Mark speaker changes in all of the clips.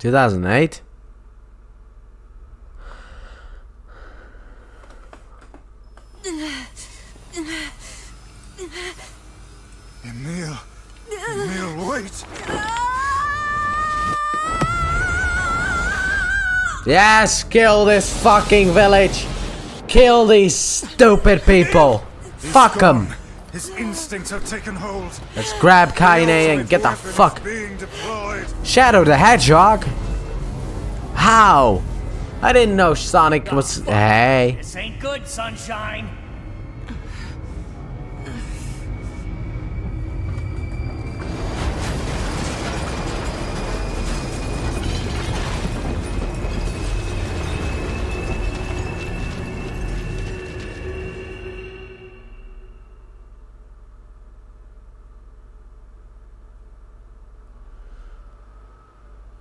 Speaker 1: 2008?
Speaker 2: Emil. Emil, wait.
Speaker 1: Yes, kill this fucking village. Kill these stupid people. Fuck them.
Speaker 2: His instincts have taken hold.
Speaker 1: Let's grab Kaine and get the fuck. Shadow the Hedgehog? How? I didn't know Sonic was. Hey.
Speaker 3: This ain't good, sunshine.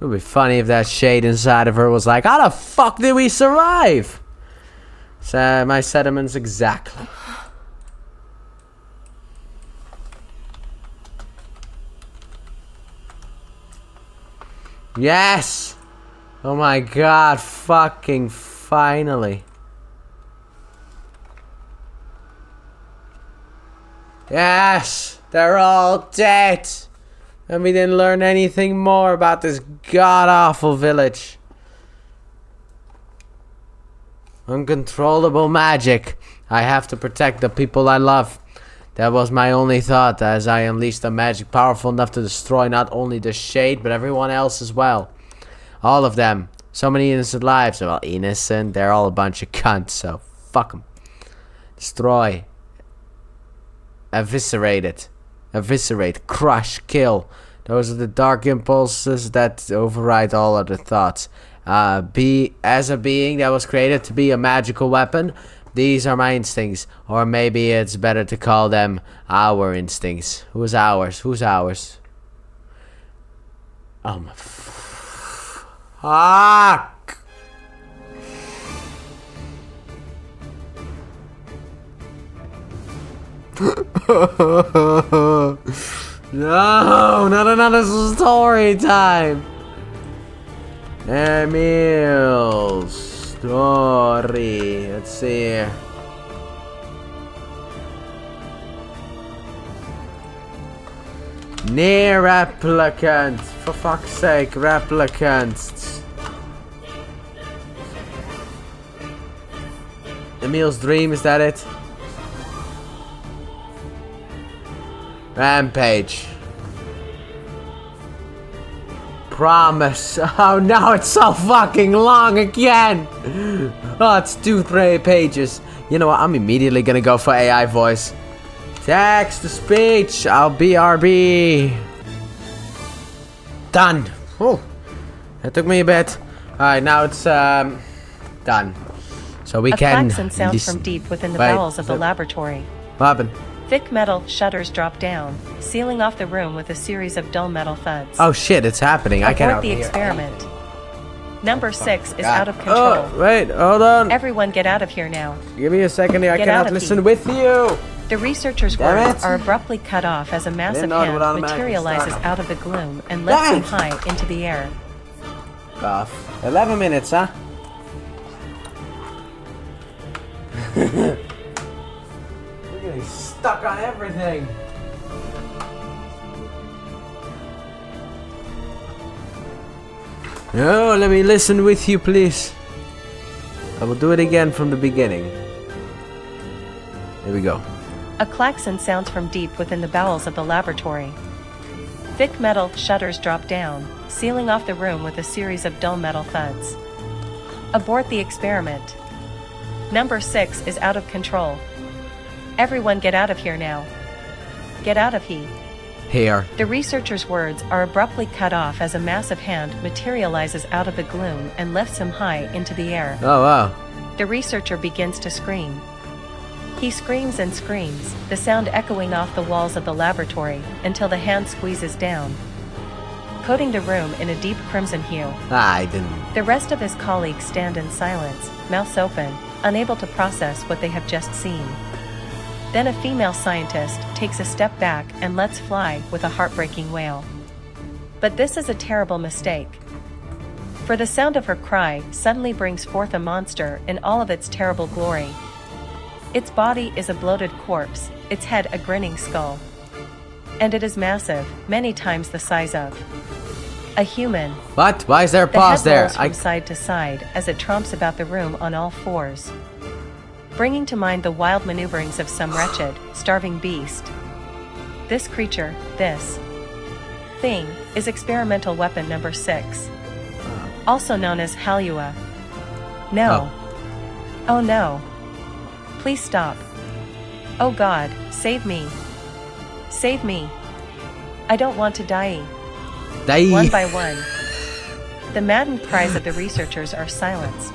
Speaker 1: It would be funny if that shade inside of her was like, how the fuck did we survive? So, my sentiments exactly. Yes! Oh my god, fucking finally. Yes! They're all dead! And we didn't learn anything more about this god-awful village. Uncontrollable magic. I have to protect the people I love. That was my only thought as I unleashed a magic powerful enough to destroy not only the shade, but everyone else as well. All of them. So many innocent lives. Well, innocent. They're all a bunch of cunts, so fuck them. Destroy. Eviscerate it. Eviscerate, crush, kill. Those are the dark impulses that override all other thoughts. As a being that was created to be a magical weapon, these are my instincts. Or maybe it's better to call them our instincts. Who's ours? Who's ours? Oh my fuck! No, not another story time. Emil's story. Let's see. NieR Replicant. For fuck's sake, Replicant. Emil's dream, is that it? Rampage. Promise. Oh no, it's so fucking long again. Oh, it's 2-3 pages. You know what? I'm immediately gonna go for AI voice. Text to speech. I'll BRB. Done. Oh, that took me a bit. Alright, now it's done. So we can.
Speaker 4: A klaxon sounds from deep within the bowels of the laboratory.
Speaker 1: What happened?
Speaker 4: Thick metal shutters drop down, sealing off the room with a series of dull metal thuds.
Speaker 1: Oh shit, it's happening. I cannot
Speaker 4: Abort the
Speaker 1: hear.
Speaker 4: experiment. Number 6 is out of control.
Speaker 1: Oh, wait, hold on.
Speaker 4: Everyone get out of here now.
Speaker 1: Give me a second here. I
Speaker 4: Get out
Speaker 1: cannot
Speaker 4: of
Speaker 1: listen
Speaker 4: here.
Speaker 1: with you.
Speaker 4: The researcher's
Speaker 1: Damn
Speaker 4: words
Speaker 1: it.
Speaker 4: are abruptly cut off as a massive
Speaker 1: know it
Speaker 4: hand
Speaker 1: would automatically
Speaker 4: materializes
Speaker 1: start.
Speaker 4: out of the gloom and lifts
Speaker 1: Damn
Speaker 4: him
Speaker 1: it.
Speaker 4: high into the air.
Speaker 1: Off. 11 minutes, huh? We're getting stuck on everything. No, let me listen with you, please. I will do it again from the beginning. Here we go.
Speaker 4: A klaxon sounds from deep within the bowels of the laboratory. Thick metal shutters drop down, sealing off the room with a series of dull metal thuds. Abort the experiment. Number 6 is out of control. Everyone get out of here now. Get out of here.
Speaker 1: Here.
Speaker 4: The researcher's words are abruptly cut off as a massive hand materializes out of the gloom and lifts him high into the air.
Speaker 1: Oh, wow.
Speaker 4: The researcher begins to scream. He screams and screams, the sound echoing off the walls of the laboratory until the hand squeezes down, coating the room in a deep crimson hue.
Speaker 1: I didn't.
Speaker 4: The rest of his colleagues stand in silence, mouths open, unable to process what they have just seen. Then a female scientist takes a step back and lets fly with a heartbreaking wail. But this is a terrible mistake. For the sound of her cry suddenly brings forth a monster in all of its terrible glory. Its body is a bloated corpse, its head a grinning skull. And it is massive, many times the size of a human.
Speaker 1: What? Why is there a
Speaker 4: The
Speaker 1: pause
Speaker 4: head
Speaker 1: there?
Speaker 4: rolls from side to side as it tromps about the room on all fours, bringing to mind the wild maneuverings of some wretched, starving beast. This creature, this thing, is experimental weapon number 6. Also known as Halua. No. Oh no. Please stop. Oh God, save me. Save me. I don't want to die.
Speaker 1: Die.
Speaker 4: One by one, the maddened cries of the researchers are silenced.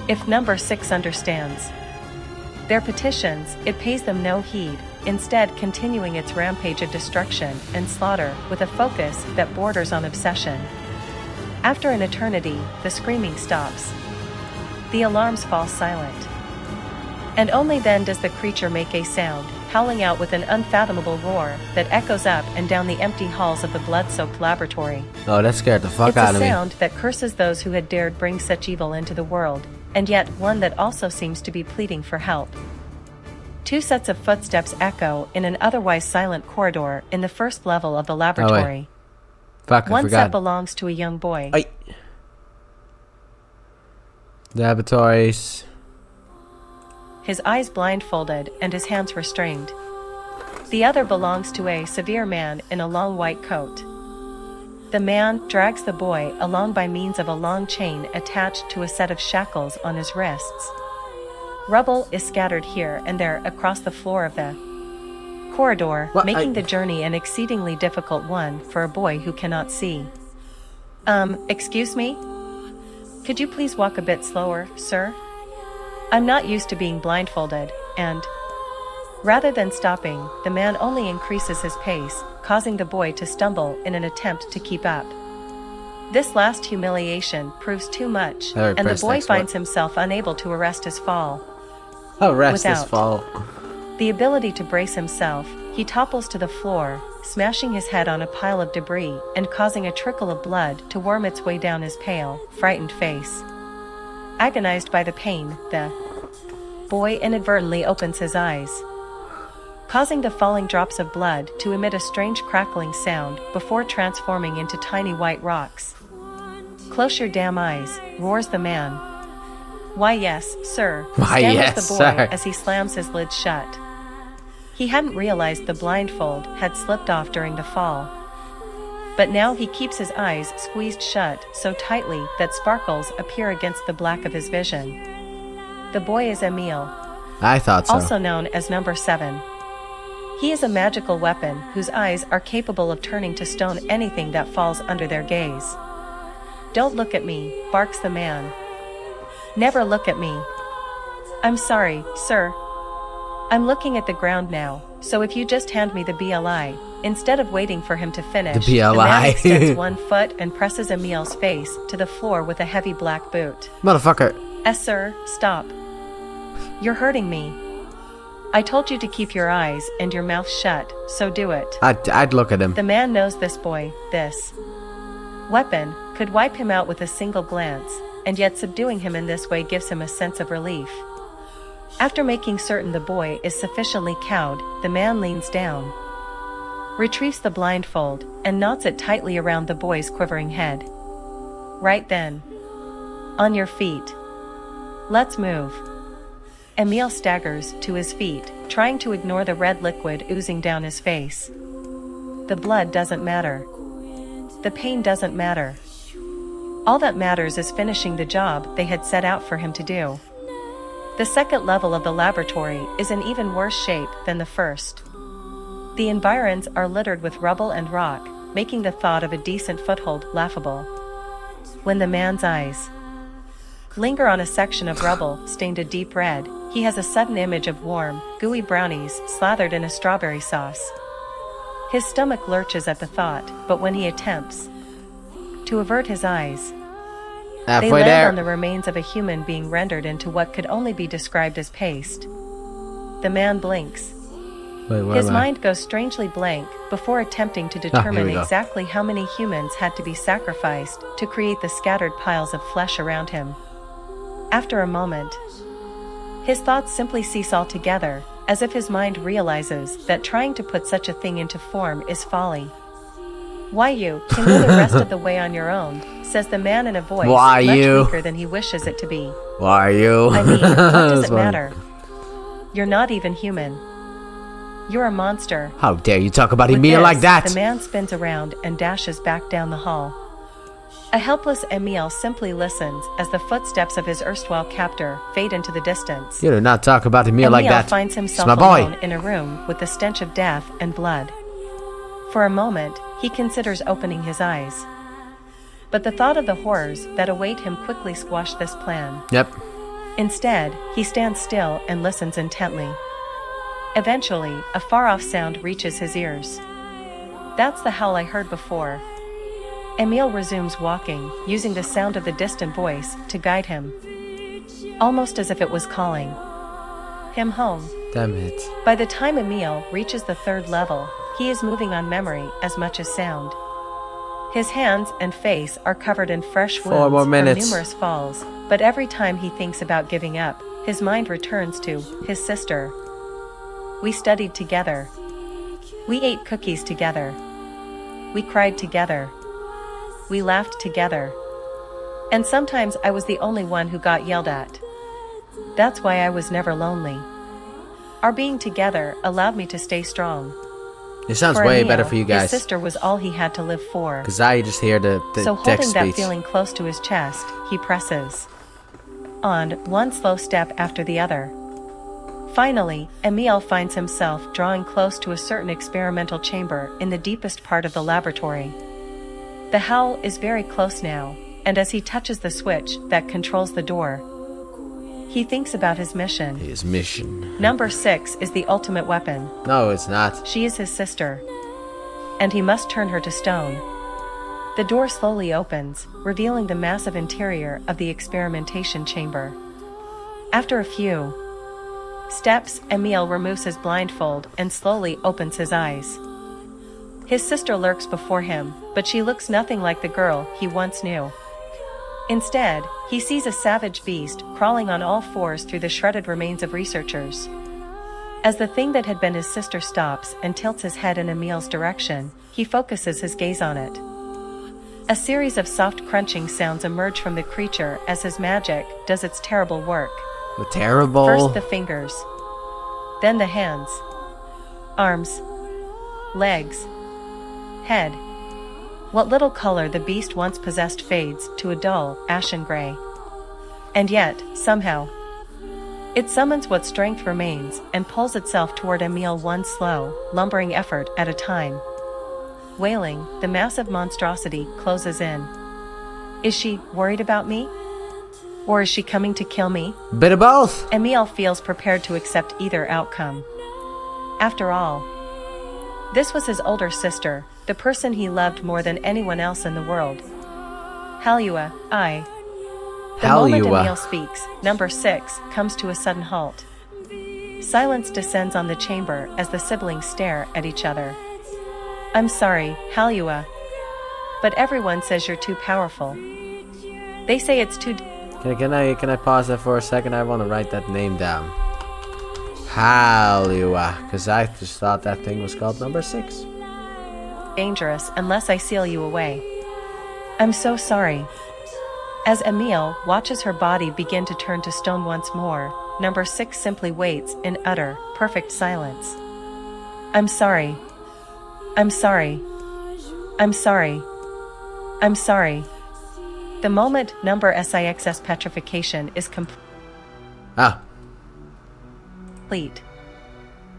Speaker 4: If number 6 understands their petitions, it pays them no heed, instead continuing its rampage of destruction and slaughter with a focus that borders on obsession. After an eternity, the screaming stops. The alarms fall silent. And only then does the creature make a sound, howling out with an unfathomable roar that echoes up and down the empty halls of the blood-soaked laboratory.
Speaker 1: Oh, that scared the fuck
Speaker 4: It's
Speaker 1: out
Speaker 4: a
Speaker 1: of me.
Speaker 4: sound that curses those who had dared bring such evil into the world, and yet one that also seems to be pleading for help. 2 sets of footsteps echo in an otherwise silent corridor in the first level of the laboratory.
Speaker 1: Fuck, I
Speaker 4: One
Speaker 1: forgot.
Speaker 4: set belongs to a young boy.
Speaker 1: Ay. Laboratories.
Speaker 4: His eyes blindfolded and his hands restrained. The other belongs to a severe man in a long white coat. The man drags the boy along by means of a long chain attached to a set of shackles on his wrists. Rubble is scattered here and there across the floor of the corridor,
Speaker 1: What?
Speaker 4: making the journey an exceedingly difficult one for a boy who cannot see. Excuse me? Could you please walk a bit slower, sir? I'm not used to being blindfolded, and rather than stopping, the man only increases his pace, causing the boy to stumble in an attempt to keep up. This last humiliation proves too much,
Speaker 1: Alright,
Speaker 4: and the
Speaker 1: press
Speaker 4: boy
Speaker 1: next
Speaker 4: finds
Speaker 1: one.
Speaker 4: himself unable to arrest his fall.
Speaker 1: Oh, rest this
Speaker 4: Without
Speaker 1: fall.
Speaker 4: the ability to brace himself, he topples to the floor, smashing his head on a pile of debris and causing a trickle of blood to worm its way down his pale, frightened face. Agonized by the pain, the boy inadvertently opens his eyes, causing the falling drops of blood to emit a strange crackling sound before transforming into tiny white rocks. "Close your damn eyes," roars the man. "Why yes, sir,"
Speaker 1: Why,
Speaker 4: stammers
Speaker 1: yes,
Speaker 4: the boy
Speaker 1: sir.
Speaker 4: as he slams his lids shut. He hadn't realized the blindfold had slipped off during the fall. But now he keeps his eyes squeezed shut so tightly that sparkles appear against the black of his vision. The boy is Emil,
Speaker 1: I thought so.
Speaker 4: also known as number 7. He is a magical weapon whose eyes are capable of turning to stone anything that falls under their gaze. "Don't look at me," barks the man. "Never look at me." "I'm sorry, sir. I'm looking at the ground now, so if you just hand me the BLI." Instead of waiting for him to finish,
Speaker 1: The
Speaker 4: man
Speaker 1: BLI.
Speaker 4: extends one foot and presses Emil's face to the floor with a heavy black boot.
Speaker 1: Motherfucker.
Speaker 4: Sir, stop. You're hurting me. I told you to keep your eyes and your mouth shut, so do it.
Speaker 1: I'd look at him.
Speaker 4: The man knows this boy, this weapon, could wipe him out with a single glance, and yet subduing him in this way gives him a sense of relief. After making certain the boy is sufficiently cowed, the man leans down, retrieves the blindfold, and knots it tightly around the boy's quivering head. Right then. On your feet. Let's move. Emil staggers to his feet, trying to ignore the red liquid oozing down his face. The blood doesn't matter. The pain doesn't matter. All that matters is finishing the job they had set out for him to do. The second level of the laboratory is in even worse shape than the first. The environs are littered with rubble and rock, making the thought of a decent foothold laughable. When the man's eyes linger on a section of rubble stained a deep red, he has a sudden image of warm, gooey brownies slathered in a strawberry sauce. His stomach lurches at the thought, but when he attempts to avert his eyes, they
Speaker 1: Halfway
Speaker 4: land
Speaker 1: there.
Speaker 4: on the remains of a human being rendered into what could only be described as paste. The man blinks.
Speaker 1: Wait, where
Speaker 4: His
Speaker 1: am I?
Speaker 4: mind goes strangely blank before attempting to
Speaker 1: here
Speaker 4: determine
Speaker 1: we go.
Speaker 4: exactly how many humans had to be sacrificed to create the scattered piles of flesh around him. After a moment, his thoughts simply cease altogether, as if his mind realizes that trying to put such a thing into form is folly. "Why you can go the rest of the way on your own," says the man in a voice
Speaker 1: Why
Speaker 4: much
Speaker 1: you?
Speaker 4: weaker than he wishes it to be.
Speaker 1: Why are you?
Speaker 4: I mean, what does
Speaker 1: That's
Speaker 4: it
Speaker 1: funny.
Speaker 4: matter? You're not even human. You're a monster.
Speaker 1: How dare you talk about
Speaker 4: With
Speaker 1: Emil
Speaker 4: this,
Speaker 1: like that?
Speaker 4: The man spins around and dashes back down the hall. A helpless Emil simply listens as the footsteps of his erstwhile captor fade into the distance.
Speaker 1: You do not talk about Emil like that.
Speaker 4: Finds
Speaker 1: He's
Speaker 4: himself
Speaker 1: my boy.
Speaker 4: alone in a room with the stench of death and blood. For a moment, he considers opening his eyes. But the thought of the horrors that await him quickly squash this plan.
Speaker 1: Yep.
Speaker 4: Instead, he stands still and listens intently. Eventually, a far-off sound reaches his ears. "That's the howl I heard before." Emil resumes walking, using the sound of the distant voice to guide him. Almost as if it was calling him home.
Speaker 1: Damn it.
Speaker 4: By the time Emil reaches the 3rd level, he is moving on memory as much as sound. His hands and face are covered in fresh
Speaker 1: 4
Speaker 4: wounds
Speaker 1: more
Speaker 4: from
Speaker 1: minutes.
Speaker 4: numerous falls, but every time he thinks about giving up, his mind returns to his sister. "We studied together. We ate cookies together. We cried together. We laughed together. And sometimes I was the only one who got yelled at. That's why I was never lonely. Our being together allowed me to stay strong."
Speaker 1: It sounds
Speaker 4: For
Speaker 1: way
Speaker 4: Emil,
Speaker 1: better for you
Speaker 4: his
Speaker 1: guys.
Speaker 4: sister was all he had to live for.
Speaker 1: Because I just hear the
Speaker 4: So
Speaker 1: text
Speaker 4: holding that
Speaker 1: speech.
Speaker 4: feeling close to his chest, he presses on one slow step after the other. Finally, Emil finds himself drawing close to a certain experimental chamber in the deepest part of the laboratory. The howl is very close now, and as he touches the switch that controls the door, he thinks about his mission.
Speaker 1: His mission.
Speaker 4: Number 6 is the ultimate weapon.
Speaker 1: No, it's not.
Speaker 4: She is his sister, and he must turn her to stone. The door slowly opens, revealing the massive interior of the experimentation chamber. After a few steps, Emil removes his blindfold and slowly opens his eyes. His sister lurks before him, but she looks nothing like the girl he once knew. Instead, he sees a savage beast crawling on all fours through the shredded remains of researchers. As the thing that had been his sister stops and tilts his head in Emil's direction, he focuses his gaze on it. A series of soft crunching sounds emerge from the creature as his magic does its terrible work.
Speaker 1: Terrible.
Speaker 4: First the fingers, then the hands, arms, legs, head. What little color the beast once possessed fades to a dull, ashen gray. And yet, somehow, it summons what strength remains and pulls itself toward Emil one slow, lumbering effort at a time. Wailing, the massive monstrosity closes in. Is she worried about me? Or is she coming to kill me?
Speaker 1: Bit of both.
Speaker 4: Emil feels prepared to accept either outcome. After all, this was his older sister, the person he loved more than anyone else in the world. Halua, I. The moment Emil speaks, number 6 comes to a sudden halt. Silence descends on the chamber as the siblings stare at each other. I'm sorry, Halua, but everyone says you're too powerful. They say it's too...
Speaker 1: Can I pause that for a second? I want to write that name down. Halua. Because I just thought that thing was called number 6.
Speaker 4: dangerous unless I seal you away. I'm so sorry. As Emil watches her body begin to turn to stone once more, number 6 simply waits in utter, perfect silence. I'm sorry. I'm sorry. I'm sorry. I'm sorry. The moment number 6's petrification is complete,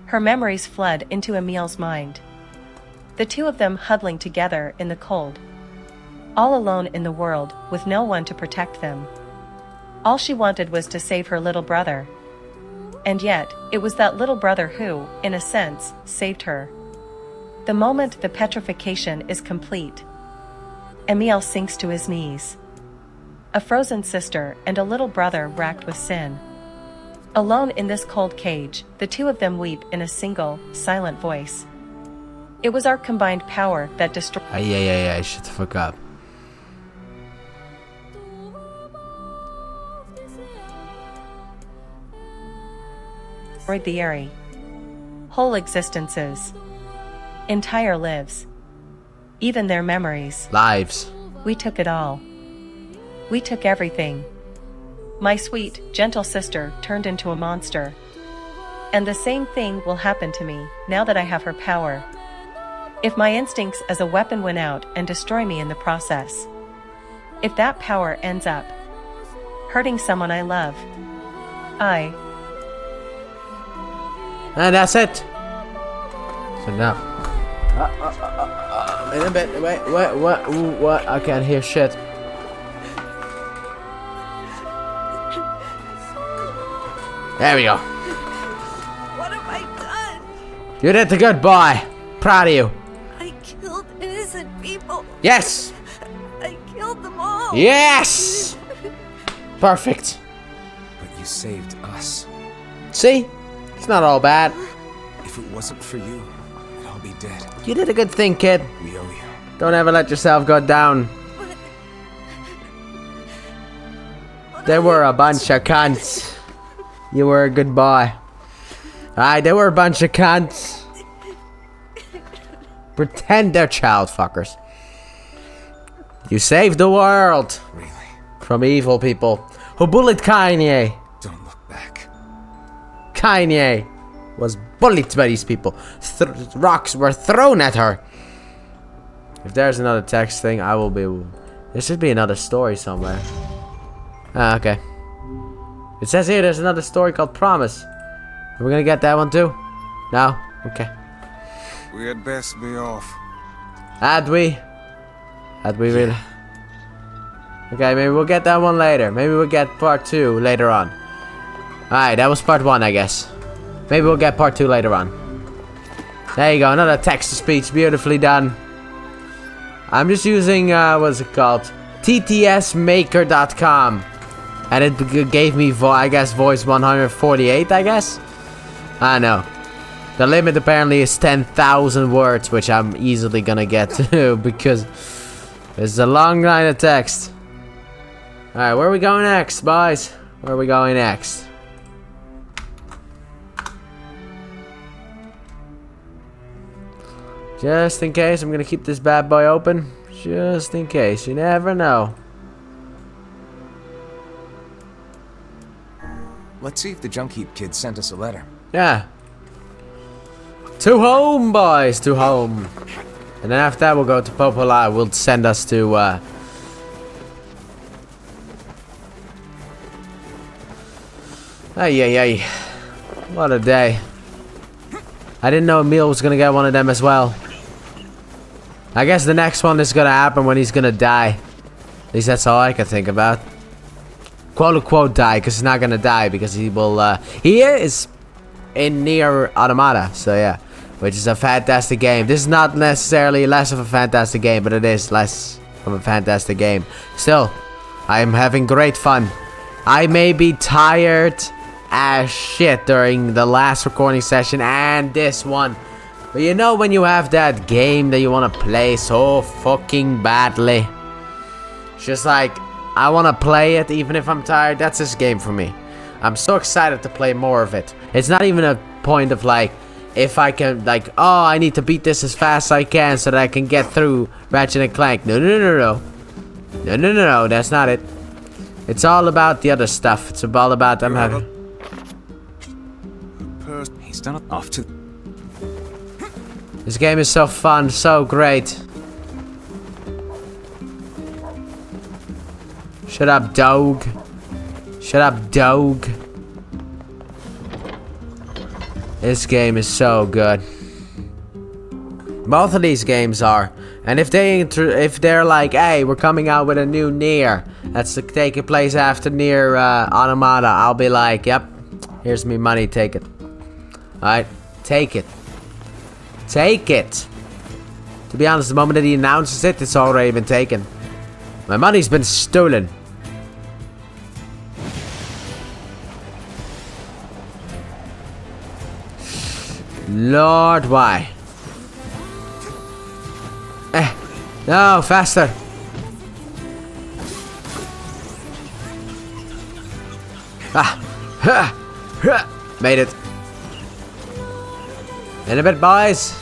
Speaker 4: her memories flood into Emil's mind. The two of them huddling together in the cold. All alone in the world, with no one to protect them. All she wanted was to save her little brother. And yet, it was that little brother who, in a sense, saved her. The moment the petrification is complete, Emil sinks to his knees. A frozen sister and a little brother racked with sin. Alone in this cold cage, the two of them weep in a single, silent voice. It was our combined power that destroyed
Speaker 1: shut the fuck up.
Speaker 4: the Eri. Whole existences. Entire lives. Even their memories.
Speaker 1: Lives.
Speaker 4: We took it all. We took everything. My sweet, gentle sister turned into a monster. And the same thing will happen to me, now that I have her power. If my instincts as a weapon win out and destroy me in the process. If that power ends up hurting someone I love.
Speaker 1: And that's it. So now. Wait a bit. Wait, what? I can't hear shit. There we go.
Speaker 5: What have I done?
Speaker 1: You did the good boy. Proud of you.
Speaker 5: I killed innocent people.
Speaker 1: Yes.
Speaker 5: I killed them all.
Speaker 1: Yes. Perfect.
Speaker 6: But you saved us.
Speaker 1: See? It's not all bad.
Speaker 6: If it wasn't for you, we'd all be dead.
Speaker 1: You did a good thing, kid.
Speaker 6: We owe you.
Speaker 1: Don't ever let yourself go down. They were a bunch of cunts. You were a good boy. Aye, they were a bunch of cunts. Pretend they're child fuckers. You saved the world.
Speaker 6: Really?
Speaker 1: From evil people who bullied Kanye.
Speaker 6: Don't look back.
Speaker 1: Kanye was bullied by these people. Rocks were thrown at her. If there's another text thing, I will be... There should be another story somewhere. Ah, okay. It says here there's another story called Promise. Are we gonna get that one too? No? Okay.
Speaker 2: We had best be off.
Speaker 1: Had we? Had we really? Okay, maybe we'll get that one later. Maybe we'll get part 2 later on. Alright, that was part 1, I guess. Maybe we'll get part 2 later on. There you go, another text-to-speech, beautifully done. I'm just using, what's it called? ttsmaker.com. And it gave me, I guess, voice 148, I guess? I know. The limit apparently is 10,000 words, which I'm easily gonna get to, because it's a long line of text. Alright, where are we going next, boys? Where are we going next? Just in case, I'm gonna keep this bad boy open. Just in case, you never know.
Speaker 6: Let's see if the junk heap kid sent us a letter.
Speaker 1: Yeah. To home, boys, to home. And then after that, we'll go to Popola. We'll send us to, Ay. What a day. I didn't know Emil was gonna get one of them as well. I guess the next one is gonna happen when he's gonna die. At least that's all I can think about. Quote unquote die, because he's not gonna die, because he will, he is in NieR Automata, so yeah. Which is a fantastic game. This is not necessarily less of a fantastic game, but it is less of a fantastic game. Still, I am having great fun. I may be tired as shit during the last recording session and this one. But you know when you have that game that you want to play so fucking badly. It's just like, I want to play it even if I'm tired. That's this game for me. I'm so excited to play more of it. It's not even a point of like, if I can, like, oh, I need to beat this as fast as I can so that I can get through Ratchet and Clank. No, that's not it. It's all about the other stuff. It's all about them having...
Speaker 6: He's done it off to...
Speaker 1: This game is so fun, so great. Shut up, dog. Shut up, dog. This game is so good. Both of these games are. And if they're like, hey, we're coming out with a new NieR that's taking place after NieR Automata, I'll be like, yep, here's me money, take it. Alright, take it. Take it. To be honest, the moment that he announces it, it's already been taken. My money's been stolen. Lord, why? No, faster. Made it. In a bit, boys.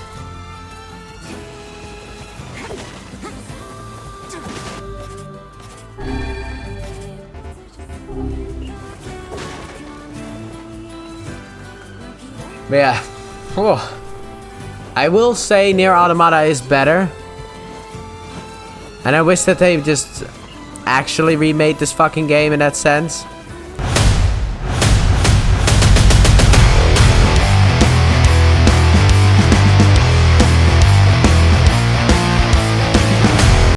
Speaker 1: But yeah. Whew. I will say NieR Automata is better. And I wish that they just actually remade this fucking game in that sense.